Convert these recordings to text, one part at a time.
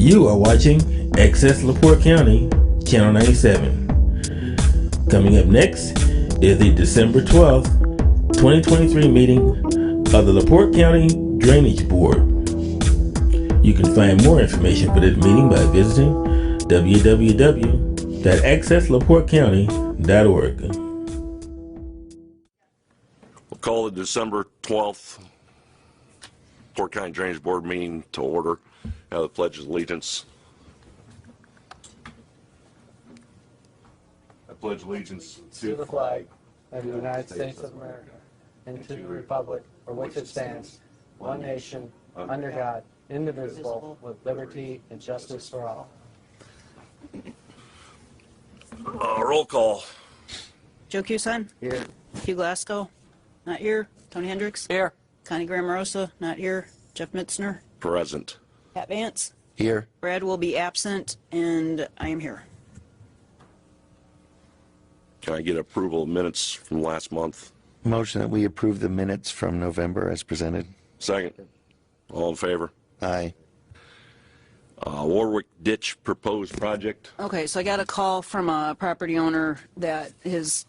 You are watching Access LaPorte County, Channel 97. Coming up next is the December 12th, 2023 meeting of the LaPorte County Drainage Board. You can find more information for this meeting by visiting www.accesslaportecounty.org. We'll call the December 12th LaPorte County Drainage Board meeting to order. Have the Pledge of Allegiance. I pledge allegiance to the flag of the United States of America and to the republic for which it stands, one nation, under God, indivisible, with liberty and justice for all. Roll call. Joe Cuson? Here. Hugh Glasgow? Not here. Tony Hendricks? Here. Connie Grammarosa? Not here. Jeff Mitzner? Present. Pat Vance? Here. Brad will be absent, and I am here. Can I get approval of minutes from last month? Motion that we approve the minutes from November as presented. Second. All in favor? Aye. Warwick Ditch proposed project. Okay, so I got a call from a property owner that his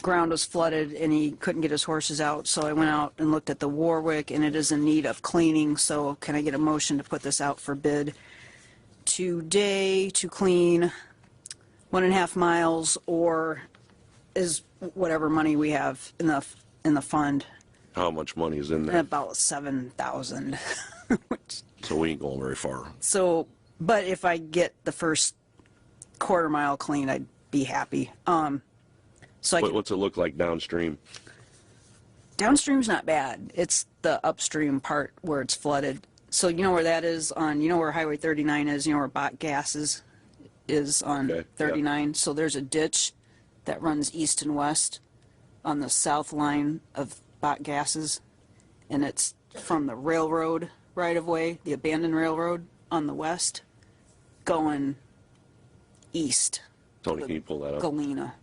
ground was flooded and he couldn't get his horses out, so I went out and looked at the Warwick, and it is in need of cleaning. So can I get a motion to put this out for bid today to clean 1.5 miles, or is whatever money we have in the fund? How much money is in there? About 7,000. So we ain't going very far. So, but if I get the first 1/4 mile clean, I'd be happy. So What's it look like downstream? Downstream's not bad. It's the upstream part where it's flooded. So you know where that is on, you know where Highway 39 is, you know where Bot Gas is on Okay, 39. Yeah. So there's a ditch that runs east and west on the south line of Bot Gases, and it's from the railroad right of way, the abandoned railroad on the west, going east. Tony, can you pull that up? Galena.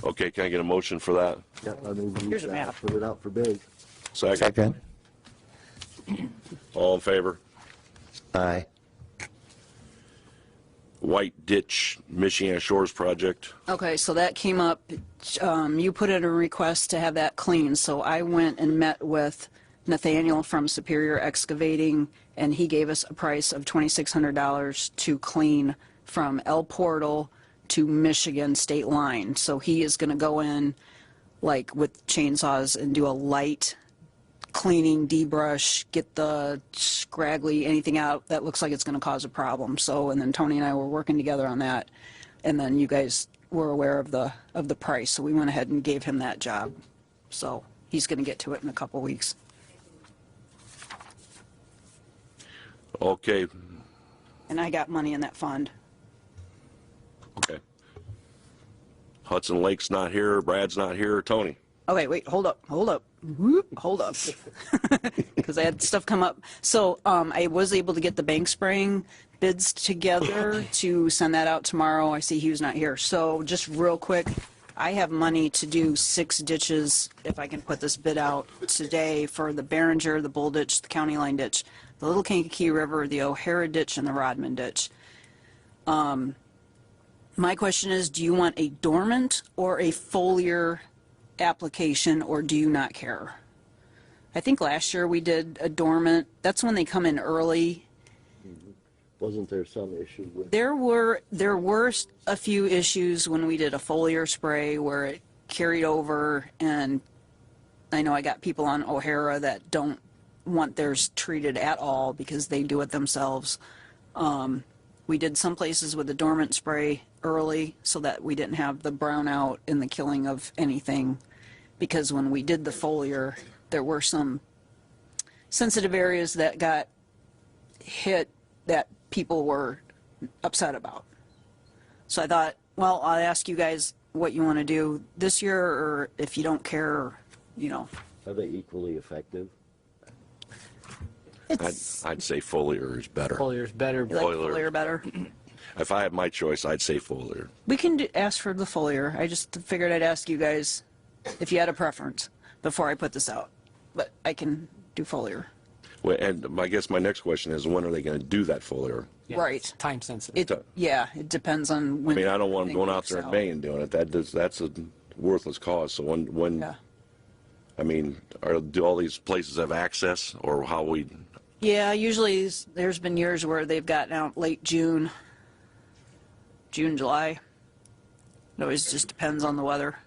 Okay, can I get a motion for that? Yeah, I mean, Here's a map. put it out for bid. Second. Second. All in favor? Aye. White Ditch Michiana Shores project. Okay, so that came up. You put in a request to have that cleaned, so I went and met with Nathaniel from Superior Excavating, and he gave us a price of $2,600 to clean from LaPorte to Michigan state line. So he is going to go in like with chainsaws and do a light cleaning, debrush, get the scraggly anything out that looks like it's going to cause a problem. So, and then Tony and I were working together on that, and then you guys were aware of the price, so we went ahead and gave him that job. So he's going to get to it in a couple weeks. Okay. And I got money in that fund. Okay. Hudson Lake's not here. Brad's not here. Tony. Okay, wait, hold up. Because I had stuff come up. So I was able to get the bank spraying bids together to send that out tomorrow. I see Hugh's not here. So just real quick, I have money to do 6 ditches, if I can put this bid out today, for the Behringer, the Bull Ditch, the County Line Ditch, the Little Kankakee River, the O'Hara Ditch, and the Rodman Ditch. My question is, do you want a dormant or a foliar application, or do you not care? I think last year we did a dormant. That's when they come in early. Wasn't there some issue with? There were a few issues when we did a foliar spray where it carried over, and I know I got people on O'Hara that don't want theirs treated at all because they do it themselves. We did some places with the dormant spray early so that we didn't have the brownout and the killing of anything, because when we did the foliar, there were some sensitive areas that got hit that people were upset about. So I thought, well, I'll ask you guys what you want to do this year, or if you don't care, you know. Are they equally effective? I'd say foliar is better. Folier's better. You like Foliar. foliar better? If I had my choice, I'd say foliar. We can ask for the foliar. I just figured I'd ask you guys if you had a preference before I put this out. But I can do foliar. Well, and I guess my next question is, when are they going to do that foliar? Yeah, Right. it's time sensitive. It depends on I when. mean, I don't want them everything going out works there in May and doing it. That's a worthless cause. So when Yeah. I mean, do all these places have access, or how we? Yeah, usually there's been years where they've gotten out late June, July. It always just depends on the weather.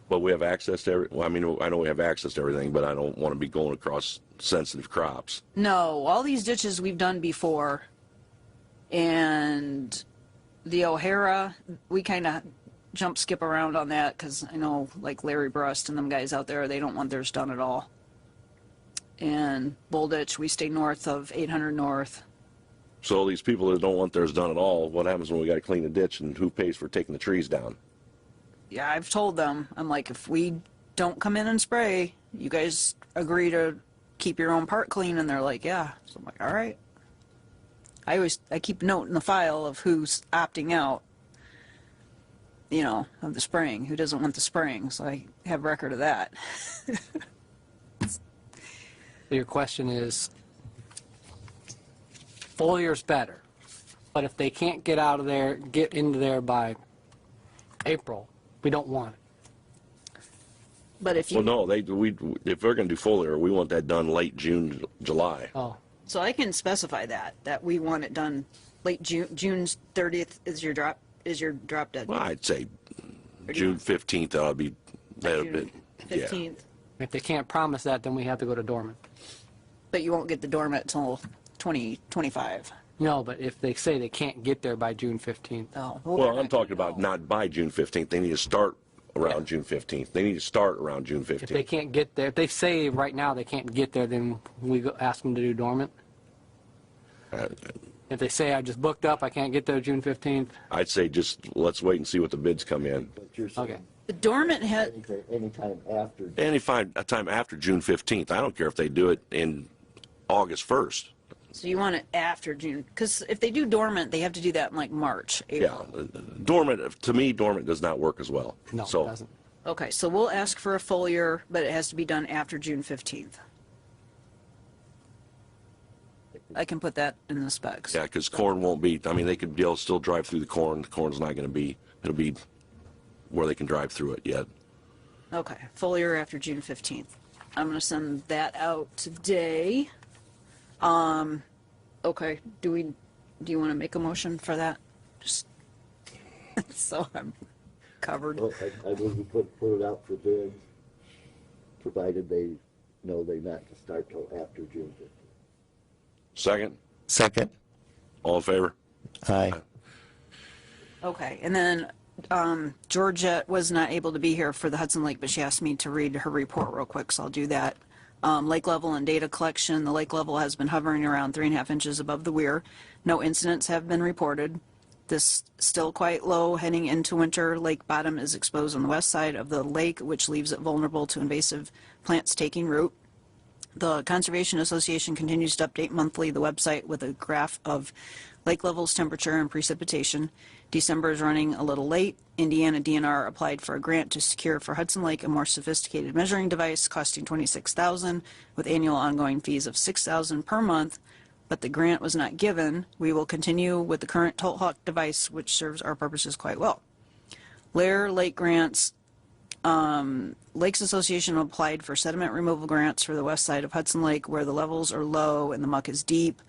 But we have access to well, I mean, I know we have access to everything, but I don't want to be going across sensitive crops. No, all these ditches we've done before, and the O'Hara, we kind of skip around on that because I know like Larry Brust and them guys out there, they don't want theirs done at all. And Bull Ditch, we stay north of 800 North. So these people that don't want theirs done at all, what happens when we got to clean the ditch, and who pays for taking the trees down? Yeah, I've told them, I'm like, if we don't come in and spray, you guys agree to keep your own part clean, and they're like, yeah. So I'm like, all right. I keep a note in the file of who's opting out, you know, of the spraying, who doesn't want the spraying, so I have record of that. Your question is, foliar's better, but if they can't get into there by April, we don't want it. But if you, Well, no, if they're going to do foliar, we want that done late June, July. Oh, so I can specify that we want it done late June. June 30th is your drop dead. Well, I'd say Or do you June want- 15th. That'll be that June bit. Yeah. 15th. if they can't promise that, then we have to go to dormant. But you won't get the dormant till 2025. No, but if they say they can't get there by June 15th, Oh, Well, I'm talking about not by June 15th. They need to start around Yeah. June 15th. They need to start around June 15th. if they can't get there, if they say right now they can't get there, then ask them to do dormant. Uh, If they say I just booked up, I can't get there June 15th, I'd say just let's wait and see what the bids come in. But you're saying okay. the dormant had. anytime after. A time after June 15th. I don't care if they do it in August 1st. So you want it after June, because if they do dormant, they have to do that in like March, Yeah, April. dormant. To me, dormant does not work as well. No, so, it doesn't. Okay, so we'll ask for a foliar, but it has to be done after June 15th. I can put that in the specs. Yeah, because corn won't be. I mean, they could be able to still drive through the corn. The corn's not going to be. It'll be where they can drive through it yet. Okay, foliar after June 15th. I'm going to send that out today. Okay, do you want to make a motion for that? Just so I'm covered. Well, I believe we put it out for bids, provided they know they're not to start till after June 15th. Second, Second. all in favor? Aye. Okay, and then Georgette was not able to be here for the Hudson Lake, but she asked me to read her report real quick, so I'll do that. Lake level and data collection. The lake level has been hovering around 3.5 inches above the weir. No incidents have been reported. This still quite low heading into winter. Lake bottom is exposed on the west side of the lake, which leaves it vulnerable to invasive plants taking root. The Conservation Association continues to update monthly the website with a graph of lake levels, temperature, and precipitation. December is running a little late. Indiana DNR applied for a grant to secure for Hudson Lake a more sophisticated measuring device costing $26,000 with annual ongoing fees of $6,000 per month, but the grant was not given. We will continue with the current Tolt Hawk device, which serves our purposes quite well. Lair Lake grants. Lakes Association applied for sediment removal grants for the west side of Hudson Lake where the levels are low and the muck is deep.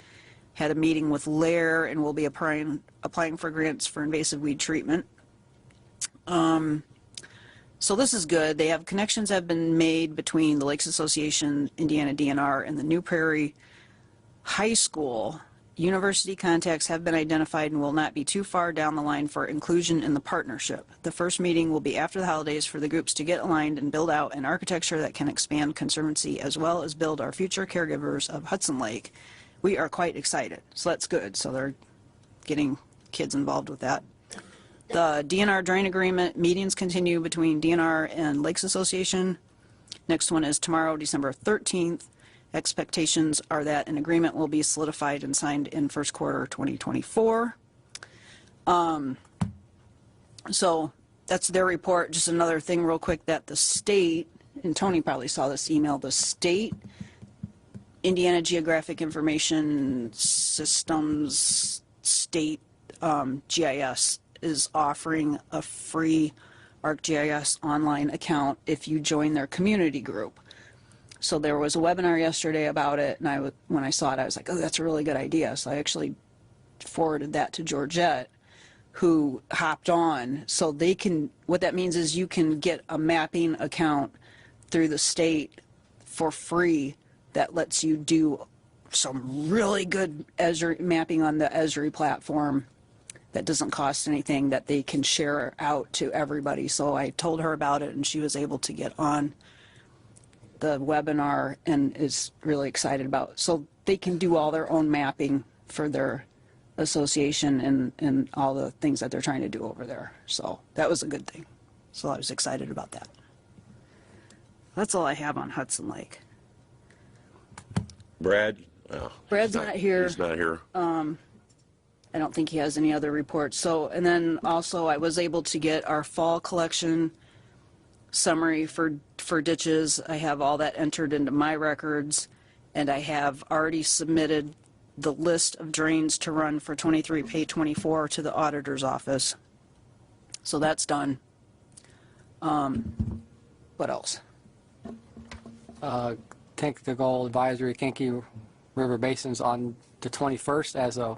Had a meeting with Lair and will be applying for grants for invasive weed treatment. So this is good. They have connections have been made between the Lakes Association, Indiana DNR, and the New Prairie High School. University contacts have been identified and will not be too far down the line for inclusion in the partnership. The first meeting will be after the holidays for the groups to get aligned and build out an architecture that can expand conservancy as well as build our future caregivers of Hudson Lake. We are quite excited, so that's good. So they're getting kids involved with that. The DNR drain agreement meetings continue between DNR and Lakes Association. Next one is tomorrow, December 13th. Expectations are that an agreement will be solidified and signed in first quarter 2024. So that's their report. Just another thing real quick that the state, and Tony probably saw this email, the state Indiana Geographic Information Systems State GIS is offering a free ArcGIS online account if you join their community group. So there was a webinar yesterday about it, and when I saw it, I was like, oh, that's a really good idea. So I actually forwarded that to Georgette, who hopped on. So they can, what that means is you can get a mapping account through the state for free that lets you do some really good Esri mapping on the Esri platform that doesn't cost anything, that they can share out to everybody. So I told her about it, and she was able to get on the webinar and is really excited about it. So they can do all their own mapping for their association and all the things that they're trying to do over there. So that was a good thing. So I was excited about that. That's all I have on Hudson Lake. Brad? Oh, Brad's not here. He's not here. I don't think he has any other reports. So, and then also I was able to get our fall collection summary for ditches. I have all that entered into my records, and I have already submitted the list of drains to run for 23 pay 24 to the auditor's office. So that's done. What else? Technical advisory, Kankakee River Basin's on the 21st as a,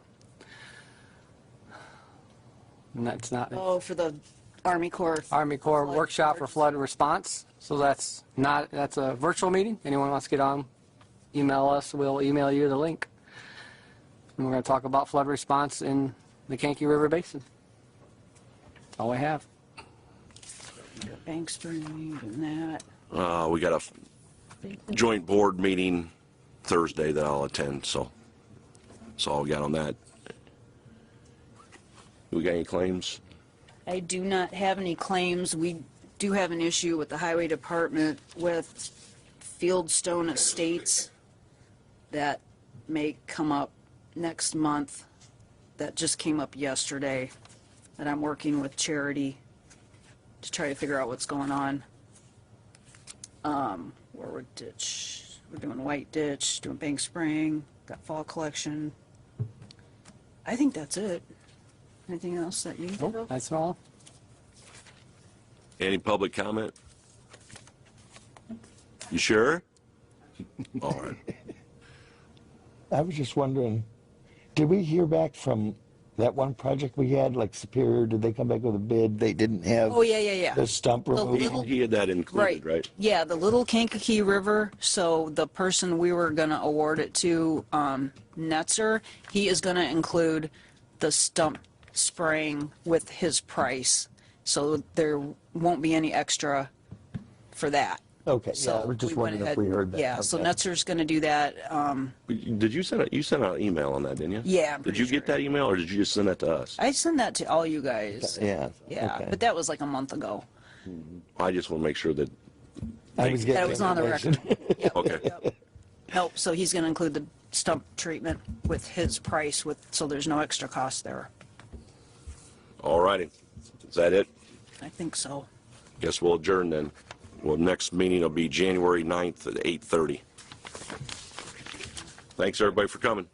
and that's not Oh, for the Army Corps. Army Corps flood workshop for alert. flood response. So that's a virtual meeting. Anyone wants to get on, email us. We'll email you the link. And we're going to talk about flood response in the Kankakee River Basin. That's all I have. Bank Spring and that. We got a joint board meeting Thursday that I'll attend, so that's all we got on that. We got any claims? I do not have any claims. We do have an issue with the highway department with Fieldstone Estates that may come up next month. That just came up yesterday, that I'm working with Charity to try to figure out what's going on. Where we're doing White Ditch, doing Bank Spring, got fall collection. I think that's it. Anything else that you think of? That's all. Any public comment? You sure? All right. I was just wondering, did we hear back from that one project we had, like Superior? Did they come back with a bid? They didn't have Oh, yeah. the stump removal? little- He had that included, right? Yeah, the little Kankakee River. So the person we were going to award it to, Netzer, he is going to include the stump spraying with his price. So there won't be any extra for that. Okay, So yeah, I was just we went wondering if ahead- we heard that. Yeah, so Okay. Netzer's going to do that. Did you send an email on that, didn't you? Yeah, I'm Did pretty you get sure. that email, or did you just send that to us? I sent that to all you guys. Yeah. Yeah, okay. but that was like a month ago. I just want to make sure that. I was That getting was on the information. record. Yep, Okay. yep. Nope, so he's going to include the stump treatment with his price, so there's no extra cost there. All righty. Is that it? I think so. Guess we'll adjourn then. Well, next meeting will be January 9th at 8:30. Thanks, everybody, for coming.